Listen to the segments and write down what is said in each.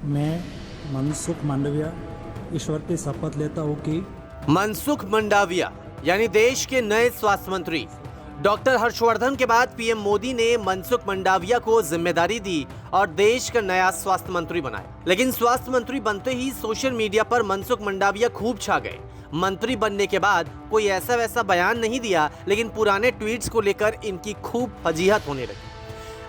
मैं मनसुख मांडविया ईश्वर की शपथ लेता हूँ कि मनसुख मंडाविया यानी देश के नए स्वास्थ्य मंत्री डॉक्टर हर्षवर्धन के बाद पीएम मोदी ने मनसुख मंडाविया को जिम्मेदारी दी और देश का नया स्वास्थ्य मंत्री बनाया। लेकिन स्वास्थ्य मंत्री बनते ही सोशल मीडिया पर मनसुख मंडाविया खूब छा गए। मंत्री बनने के बाद कोई ऐसा वैसा बयान नहीं दिया, लेकिन पुराने ट्वीट्स को लेकर इनकी खूब फजीहत होने लगी।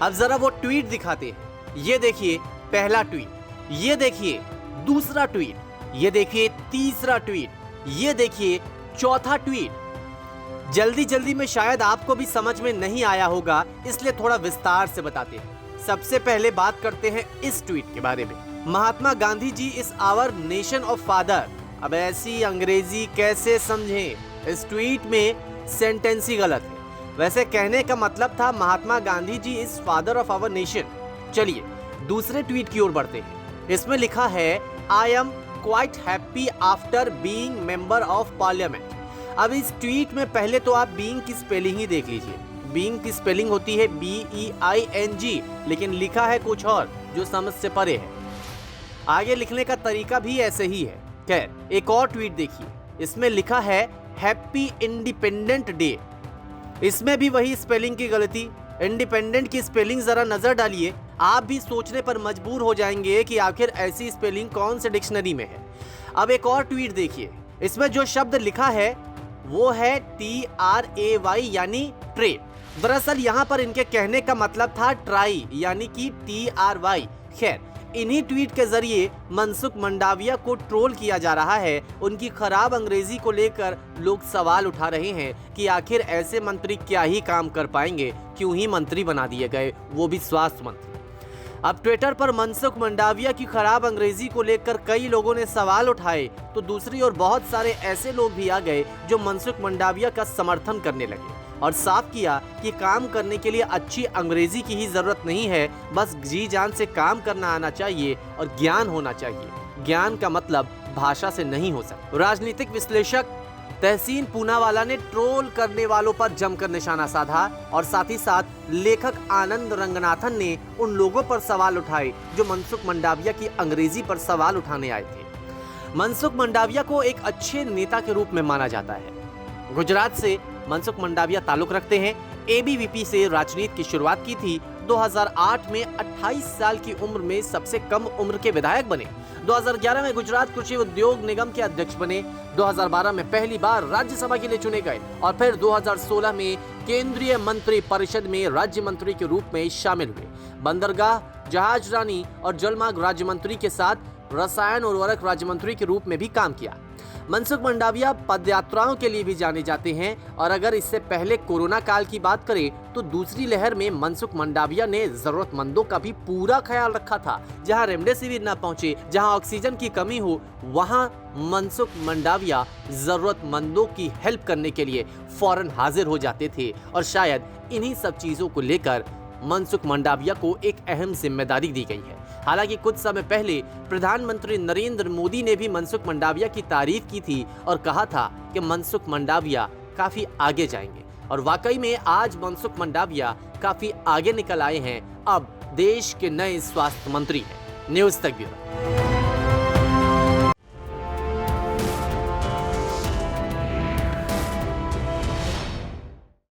अब जरा वो ट्वीट दिखाते हैं। ये देखिए पहला ट्वीट, ये देखिए दूसरा ट्वीट, ये देखिए तीसरा ट्वीट, ये देखिए चौथा ट्वीट। जल्दी जल्दी में शायद आपको भी समझ में नहीं आया होगा, इसलिए थोड़ा विस्तार से बताते हैं। सबसे पहले बात करते हैं इस ट्वीट के बारे में। Mahatma Gandhi ji is our nation of father. अब ऐसी अंग्रेजी कैसे समझें? इस ट्वीट में सेंटेंस ही गलत है। वैसे कहने का मतलब था Mahatma Gandhi ji is father of our nation. चलिए दूसरे ट्वीट की ओर बढ़ते हैं। इसमें लिखा है I am quite happy after being member of parliament. अब इस ट्वीट में पहले तो आप बीइंग की स्पेलिंग ही देख लीजिए। बीइंग की स्पेलिंग होती है BEING, लेकिन लिखा है कुछ और जो समझ से परे है। आगे लिखने का तरीका भी ऐसे ही है। खैर एक और ट्वीट देखिए, इसमें लिखा है हैप्पी इंडिपेंडेंट डे। इसमें भी वही स्पेलिंग की गलती। इंडिपेंडेंट की स्पेलिंग जरा नजर डालिए, आप भी सोचने पर मजबूर हो जाएंगे कि आखिर ऐसी स्पेलिंग कौन से डिक्शनरी में है। अब एक और ट्वीट देखिए, इसमें जो शब्द लिखा है वो है TRAY यानी ट्रे। दरअसल यहाँ पर इनके कहने का मतलब था ट्राई यानी कि TRY। खैर इन्हीं ट्वीट के जरिए मनसुख मंडाविया को ट्रोल किया जा रहा है। उनकी खराब अंग्रेजी को लेकर लोग सवाल उठा रहे हैं कि आखिर ऐसे मंत्री क्या ही काम कर पाएंगे, क्यों ही मंत्री बना दिए गए, वो भी स्वास्थ्य मंत्री। अब ट्विटर पर मनसुख मंडाविया की खराब अंग्रेजी को लेकर कई लोगों ने सवाल उठाए, तो दूसरी ओर बहुत सारे ऐसे लोग भी आ गए जो मनसुख मंडाविया का समर्थन करने लगे और साफ किया कि काम करने के लिए अच्छी अंग्रेजी की ही जरूरत नहीं है, बस जी जान से काम करना आना चाहिए और ज्ञान होना चाहिए। ज्ञान का मतलब भाषा से नहीं हो सकता। राजनीतिक विश्लेषक तहसीन पूनावाला ने ट्रोल करने वालों पर जमकर निशाना साधा और साथ ही साथ लेखक आनंद रंगनाथन ने उन लोगों पर सवाल उठाए जो मनसुख मंडाविया की अंग्रेजी पर सवाल उठाने आए थे। मनसुख मंडाविया को एक अच्छे नेता के रूप में माना जाता है। गुजरात से मनसुख मंडाविया ताल्लुक रखते हैं। ABVP से राजनीति की शुरुआत की थी। 2008 में 28 साल की उम्र में सबसे कम उम्र के विधायक बने। 2011 में गुजरात कृषि उद्योग निगम के अध्यक्ष बने। 2012 में पहली बार राज्यसभा के लिए चुने गए और फिर 2016 में केंद्रीय मंत्री परिषद में राज्य मंत्री के रूप में शामिल हुए। बंदरगाह, जहाज रानी और जलमार्ग राज्य मंत्री के साथ रसायन उर्वरक राज्य मंत्री के रूप में भी काम किया। मनसुख मंडाविया पदयात्राओं के लिए भी जाने जाते हैं और अगर इससे पहले कोरोना काल की बात करें तो दूसरी लहर में मनसुख मंडाविया ने जरूरतमंदों का भी पूरा ख्याल रखा था। जहां रेमडेसिविर न पहुंचे, जहां ऑक्सीजन की कमी हो, वहां मनसुख मंडाविया जरूरतमंदों की हेल्प करने के लिए फौरन हाजिर हो जाते थे और शायद इन्हीं सब चीजों को लेकर मनसुख मंडाविया को एक अहम जिम्मेदारी दी गई है। हालांकि कुछ समय पहले प्रधानमंत्री नरेंद्र मोदी ने भी मनसुख मंडाविया की तारीफ की थी और कहा था कि मनसुख मंडाविया काफी आगे जाएंगे और वाकई में आज मनसुख मंडाविया काफी आगे निकल आए हैं। अब देश के नए स्वास्थ्य मंत्री हैं। न्यूज़ तक ब्यूरो।